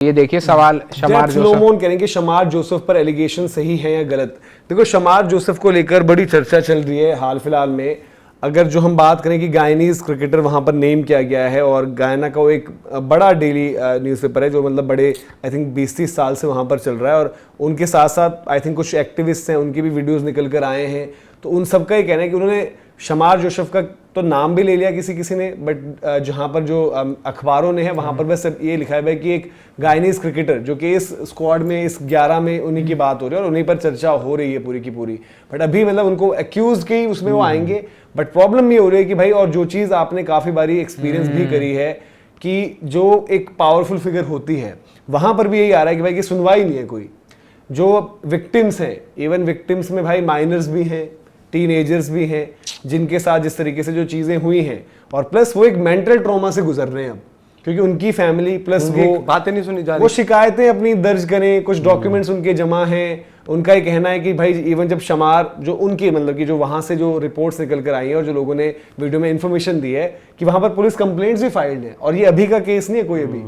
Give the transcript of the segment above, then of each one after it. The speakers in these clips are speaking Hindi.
ये देखिए सवाल शमार जोसेफ कह रहे हैं कि शमार जोसेफ पर एलिगेशन सही है या गलत। देखो शमार जोसेफ को लेकर बड़ी चर्चा चल रही है हाल फिलहाल में। अगर जो हम बात करें कि गायनीज क्रिकेटर वहां पर नेम किया गया है और गायना का वो एक बड़ा डेली न्यूज़पेपर है जो मतलब बड़े आई थिंक 20-30 साल से वहां पर चल रहा है, और उनके साथ साथ आई थिंक कुछ एक्टिविस्ट हैं, उनकी भी वीडियोस निकल कर आए हैं। तो उन सबका ये कहना है कि उन्होंने शमार जोसेफ का तो नाम भी ले लिया किसी ने, बट जहां पर जो अखबारों ने है वहां पर बस ये लिखा है कि एक गायनीज क्रिकेटर जो कि इस स्क्वाड में इस 11 में उन्हीं की बात हो रही है और उन्हीं पर चर्चा हो रही है पूरी की पूरी। बट अभी मतलब उनको एक्यूज के ही उसमें वो आएंगे। बट प्रॉब्लम ये हो रही है कि भाई, और जो चीज़ आपने काफ़ी बारी एक्सपीरियंस भी करी है कि जो एक पावरफुल फिगर होती है वहां पर भी यही आ रहा है कि भाई की सुनवाई नहीं है कोई। जो विक्टिम्स हैं, इवन विक्टिम्स में भाई माइनर्स भी हैं, टीनेजर्स भी हैं, जिनके साथ जिस तरीके से जो चीज़ें हुई हैं, और प्लस वो एक मेंटल ट्रॉमा से गुजर रहे हैं अब, क्योंकि उनकी फैमिली प्लस वो बातें नहीं सुनी जा रही, वो शिकायतें अपनी दर्ज करें, कुछ डॉक्यूमेंट्स उनके जमा हैं। उनका ये कहना है कि भाई इवन जब शमार जो उनकी मतलब कि जो वहां से जो रिपोर्ट्स निकल कर आई हैं और जो लोगों ने वीडियो में इन्फॉर्मेशन दी है कि वहां पर पुलिस कंप्लेंट्स भी फाइल्ड है, और ये अभी का केस नहीं है कोई। अभी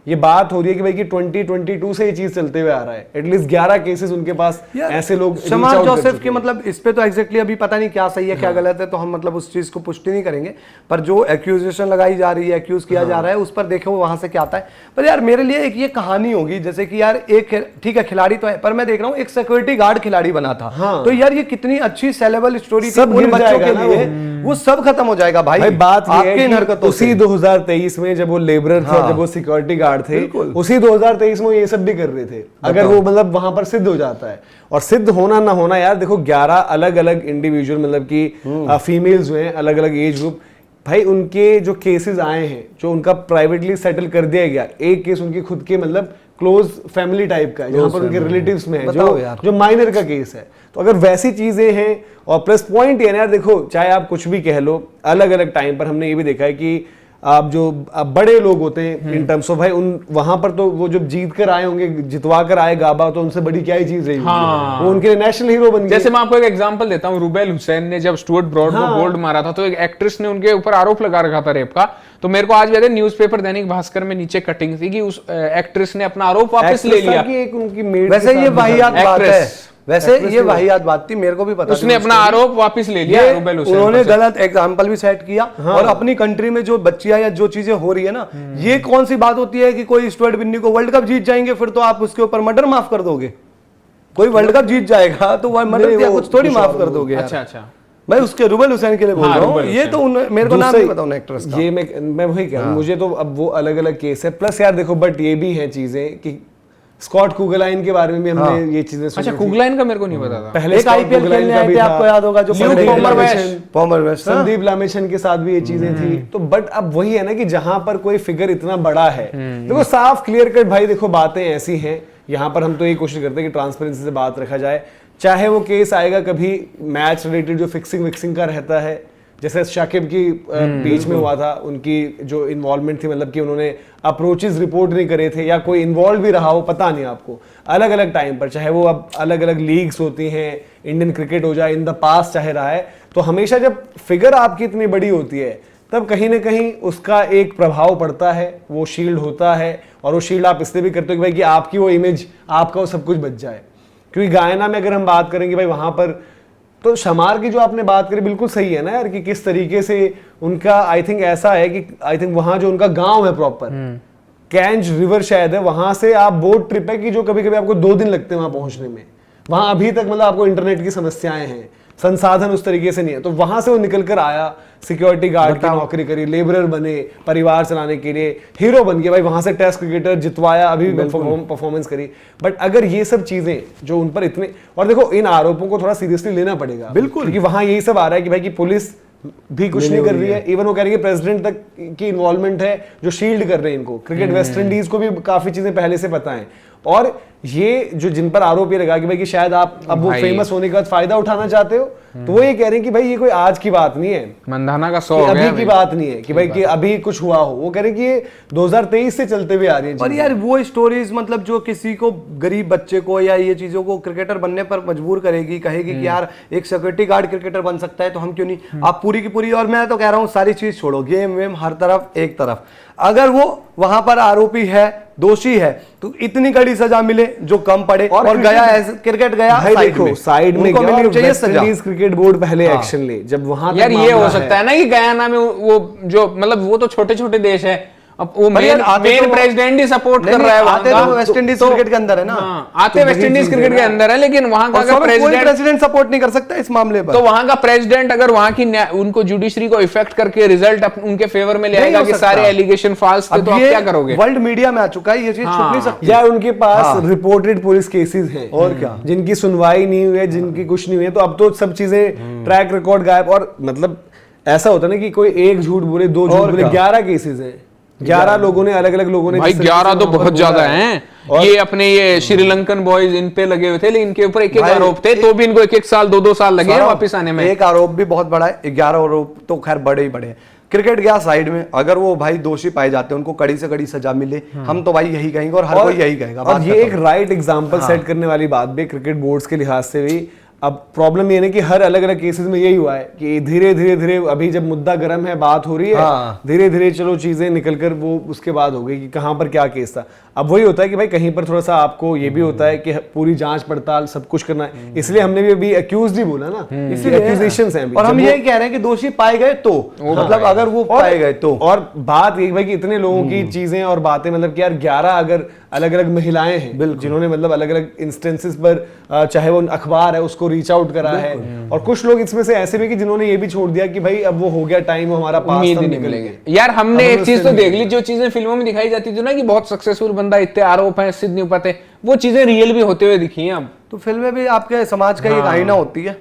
ये बात हो रही है कि भाई कि 2022 से ये चीज चलते हुए आ रहा है। एटलीस्ट 11 केसेस उनके पास ऐसे लोग शमार जोसेफ के मतलब इस पे तो एग्जैक्टली अभी पता नहीं क्या सही है क्या गलत है, तो हम मतलब उस चीज को पुष्टि नहीं करेंगे। पर जो एक्यूजेशन लगाई जा रही है, एक्यूज किया जा रहा है, उस पर देखो वहां से क्या आता है। पर यार मेरे लिए एक ये कहानी होगी, जैसे कि यार एक ठीक है खिलाड़ी तो है, पर मैं देख रहा हूँ एक सिक्योरिटी गार्ड खिलाड़ी बना था। तो यार ये कितनी अच्छी सेलेबल स्टोरी थी उन बच्चों के लिए, वो सब खत्म हो जाएगा भाई। बात आपके हरकतों उसी 2023 में जब वो लेबरर थे, जब वो सिक्योरिटी गार्ड थे, उसी 2023 में ये सब भी कर रहे थे। अगर वो मतलब वहां पर सिद्ध हो जाता है, और सिद्ध होना ना होना यार देखो 11 अलग अलग इंडिविजुअल मतलब कि फीमेल्स हुए हैं, अलग अलग एज ग्रुप, भाई उनके जो केसेस आए हैं, जो उनका प्राइवेटली सेटल कर दिया गया। एक केस उनकी खुद के मतलब क्लोज फैमिली टाइप का है, जहां पर उनके रिलेटिव्स में है, जो माइनर का केस है। तो अगर वैसी चीजें हैं, और प्लस पॉइंट ये ना यार देखो, चाहे आप कुछ भी कह लो, अलग अलग टाइम पर हमने ये भी देखा है कि आप जो बड़े लोग होते हैं इन टर्म्स ऑफ भाई उन वहां पर तो वो जब जीत कर आए होंगे, जितवा कर आए गाबा, तो उनसे बड़ी क्या ही चीज रही। हाँ। वो उनके नेशनल हीरो बन गए। जैसे मैं आपको एक एग्जांपल देता हूँ, रुबेल हुसैन ने जब स्टुअर्ट ब्रॉड को गोल्ड मारा था, तो एक एक्ट्रेस ने उनके ऊपर आरोप लगा रखा था रेप का। तो मेरे को आज याद है न्यूज़पेपर दैनिक भास्कर में नीचे कटिंग थी कि उस एक्ट्रेस ने अपना आरोप वापस ले लिया। वैसे ये वाहियात बात है, वैसे ये वाहियात बात थी, मेरे को भी पता, उसने अपना आरोप वापस ले लिया रुबेल हुसैन। उन्होंने गलत एग्जांपल भी सेट किया। और अपनी कंट्री में जो बच्चियां या जो चीजें हो रही है ना, ये कौन सी बात होती है कि कोई स्टुअर्ट बिन्नी को वर्ल्ड कप जीत जाएंगे फिर तो आप उसके ऊपर मर्डर माफ कर दोगे। कोई वर्ल्ड कप जीत जाएगा तो वह मर्डर या कुछ थोड़ी माफ कर दोगे। अच्छा मैं उसके रुबेल हुसैन के लिए बोल रहा हूँ, ये तो मेरे को नाम नहीं पता उन एक्ट्रेस का। ये मैं वही कह रहा हूँ, मुझे तो अब वो अलग अलग केस है। प्लस यार देखो, बट ये भी है चीजें कि स्कॉट कुगलाइन के बारे में भी हमने ये चीजें सुनी। अच्छा, कुगलाइन का मेरे को नहीं पता था। पहले एक आईपीएल खेलने आए थे, आपको याद होगा, जो संदीप लामेशन के साथ भी ये चीजें थी। तो बट अब वही है ना कि जहां पर कोई फिगर इतना बड़ा है, देखो साफ क्लियर कट भाई, देखो बातें ऐसी हैं, यहाँ पर हम तो ये कोशिश करते हैं कि ट्रांसपेरेंसी से बात रखा जाए। चाहे वो केस आएगा कभी मैच रिलेटेड जो फिक्सिंग विक्सिंग का रहता है, जैसे शाकिब की बीच में हुआ था, उनकी जो इन्वॉल्वमेंट थी, मतलब कि उन्होंने अप्रोचेस रिपोर्ट नहीं करे थे, या कोई इन्वॉल्व भी रहा हो, पता नहीं आपको, अलग अलग टाइम पर, चाहे वो अब अलग अलग लीग्स होती हैं, इंडियन क्रिकेट हो जाए, इन द पास्ट चाहे रहा है। तो हमेशा जब फिगर आपकी इतनी बड़ी होती है, तब कहीं ना कहीं उसका एक प्रभाव पड़ता है, वो शील्ड होता है। और वो शील्ड आप इसलिए भी करते हो कि भाई कि आपकी वो इमेज, आपका वो सब कुछ बच जाए। क्योंकि गायना में अगर हम बात करेंगे भाई, वहां पर तो शमार की जो आपने बात करी बिल्कुल सही है ना यार, कि किस तरीके से उनका आई थिंक ऐसा है कि आई थिंक वहां जो उनका गांव है प्रॉपर कैंज रिवर शायद है, वहां से आप बोट ट्रिप है कि जो कभी कभी आपको 2 दिन लगते हैं वहां पहुंचने में। वहां अभी तक मतलब आपको इंटरनेट की समस्याएं हैं, संसाधन उस तरीके से नहीं है। तो वहां से वो निकल कर आया, सिक्योरिटी गार्ड की नौकरी करी, लेबरर बने, परिवार चलाने के लिए हीरो बन गया भाई, वहां से टेस्ट क्रिकेटर जितवाया, अभी परफॉर्मेंस करी। बट अगर ये सब चीजें जो उन पर इतने, और देखो इन आरोपों को थोड़ा सीरियसली लेना पड़ेगा बिल्कुल, क्योंकि वहां यही सब आ रहा है कि भाई की पुलिस भी कुछ नहीं कर रही है। इवन वो कह रही है प्रेसिडेंट तक की इन्वॉल्वमेंट है, जो शील्ड कर रहे हैं इनको। क्रिकेट वेस्ट इंडीज को भी काफी चीजें पहले से पता है। और ये जो जिन पर आरोप ये लगा कि भाई कि शायद आप अब वो फेमस होने के बाद फायदा उठाना चाहते हो, तो वो ये कह रहे हैं कि भाई ये कोई आज की बात नहीं है, मंधाना का 100 अभी की बात नहीं है कि भाई कि अभी कुछ हुआ हो। वो कह रहे हैं कि ये 2023 से चलते हुए आ रही है। और यार वो स्टोरीज मतलब जो किसी को, गरीब बच्चे को या ये चीजों को क्रिकेटर बनने पर मजबूर करेगी, कहेगी कि यार एक सिक्योरिटी गार्ड क्रिकेटर बन सकता है तो हम क्यों नहीं। आप पूरी की पूरी, और मैं तो कह रहा हूँ सारी चीज छोड़ो, गेम वेम हर तरफ एक तरफ, अगर वो वहां पर आरोपी है, दोषी है, तो इतनी कड़ी सजा मिले जो कम पड़े, और गया ऐसे क्रिकेट गया भाई देखो साइड में उनको गया, मिलनी और चाहिए वेस्ट सजा। इंडीज क्रिकेट बोर्ड पहले एक्शन ले, जब वहां यार ये हो सकता है ना कि गयाना में वो जो मतलब वो तो छोटे छोटे देश है, अब वो मेन प्रेसिडेंट ही सपोर्ट कर रहा है वहां आते का, तो वेस्ट इंडीज क्रिकेट के अंदर है ना। आते वेस्ट इंडीज क्रिकेट के अंदर है, लेकिन वहां का कोई प्रेसिडेंट प्रेसिडेंट सपोर्ट नहीं कर सकता इस मामले पर। तो वहां का प्रेसिडेंट अगर वहां की उनको जुडिशरी को इफेक्ट करके रिजल्ट उनके फेवर में ले आएगा कि सारे एलिगेशन फॉल्स थे, तो आप क्या करोगे? वर्ल्ड मीडिया में आ चुका है, ये चीज छुप नहीं सकती। यार उनके पास रिपोर्टेड पुलिस केसेस हैं और क्या, जिनकी सुनवाई नहीं हुई है, जिनकी कुछ नहीं हुई है, तो अब तो सब चीजें ट्रैक रिकॉर्ड गायब। और मतलब ऐसा होता है ना कि कोई एक झूठ बोले, दो झूठ बोले, 11 केसेस हैं, 11 लोगों ने, अलग अलग लोगों ने। भाई 11 तो बहुत ज्यादा हैं। ये अपने ये श्रीलंकन बॉयज इन पे लगे हुए थे, लेकिन इनके ऊपर एक आरोप थे, तो भी इनको एक साल 2 साल लगे वापस आने में। एक आरोप भी बहुत बड़ा है, 11 आरोप तो खैर बड़े ही बड़े हैं। क्रिकेट गया साइड में, अगर वो भाई दोषी पाए जाते हैं उनको कड़ी से कड़ी सजा मिले, हम तो भाई यही कहेंगे और हर कोई यही कहेगा। और ये एक राइट एग्जांपल सेट करने वाली बात भी क्रिकेट बोर्ड्स के लिहाज से भी। अब प्रॉब्लम ये है कि हर अलग अलग केसेस में यही हुआ है कि धीरे धीरे धीरे अभी जब मुद्दा गर्म है, बात हो रही है, धीरे धीरे चलो चीजें निकलकर वो उसके बाद हो गई कि कहां पर क्या केस था। अब वही होता है कि भाई कहीं पर थोड़ा सा आपको ये भी होता है कि पूरी जांच पड़ताल सब कुछ करना है, इसलिए हमने भी अभी एक्यूज्ड ही बोला ना, इसलिए एक्यूजेशंस हैं अभी। और हम यही कह रहे हैं कि दोषी पाए गए तो मतलब अगर वो पाए गए तो। और बात ये भाई कि इतने लोगों की चीजें और बातें, मतलब कि यार 11 अगर अलग अलग महिलाएं हैं जिन्होंने मतलब अलग अलग इंस्टेंसेस पर चाहे वो अखबार है उसको रीच आउट करा है, और कुछ लोग इसमें से ऐसे भी कि जिन्होंने ये भी छोड़ दिया कि भाई अब वो हो गया टाइम, हमारा पास उम्मीद ही नहीं मिलेंगे। यार हमने एक चीज तो देख ली, जो चीजें फिल्मों में दिखाई जाती थी ना कि बहुत सक्सेसफुल बंदा, इतने आरोप हैं, सिद्ध नहीं पाते, वो चीजें रियल भी होते हुए दिखी हैं अब। तो फिल्में भी आपके समाज का एक आईना होती है।